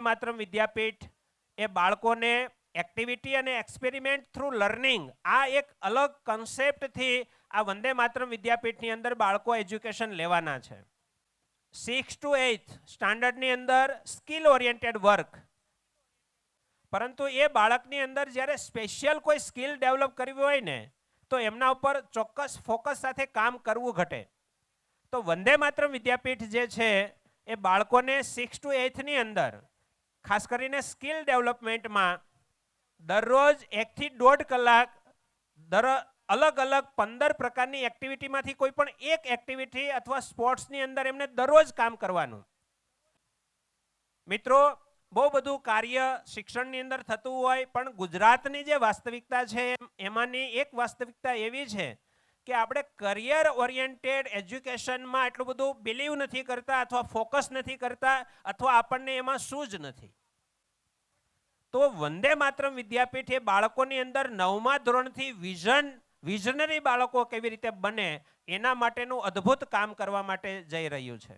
માતરમ વિદ્યાપીઠ એ બાળકોને એક્ટિવિટી અને experiment through learning આ એક અલગ કન્સેપ્ટથી આ વંદે માતરમ વિદ્યાપીઠની અંદર બાળકો એજ્યુકેશન લેવાના છે. 6 to 8 સ્ટાન્ડર્ડની અંદર સ્કિલ ઓરિએન્ટેડ વર્ક, પરંતુ એ બાળકની અંદર જ્યારે સ્પેશિયલ કોઈ સ્કિલ ડેવલપ કરવી હોય ને તો એમના ઉપર ચોક્કસ ફોકસ સાથે કામ કરવું ઘટે. તો વંદે માતરમ વિદ્યાપીઠ જે છે એ બાળકોને 6 to 8 ની અંદર ખાસ કરીને સ્કિલ ડેવલપમેન્ટમાં દરરોજ 1 થી 1.5 કલાક અલગ અલગ 15 પ્રકારની એક્ટિવિટીમાંથી કોઈ પણ એક એક્ટિવિટી અથવા સ્પોર્ટ્સની અંદર એમને દરરોજ કામ કરવાનું. મિત્રો, બહુ બધું કાર્ય શિક્ષણની અંદર થતું હોય, પણ ગુજરાતની જે વાસ્તવિકતા છે એમાંની એક વાસ્તવિકતા એવી છે કે આપણે કરિયર ઓરિએન્ટેડ એજ્યુકેશનમાં એટલું બધું બિલીવ નથી કરતા અથવા ફોકસ નથી કરતા અથવા આપણને એમાં શું જ નથી. તો વંદે માતરમ વિદ્યાપીઠ એ બાળકોની અંદર 9મા ધોરણથી વિઝનરી બાળકો કેવી રીતે બને એના માટેનું અદ્ભુત કામ કરવા માટે જઈ રહ્યું છે.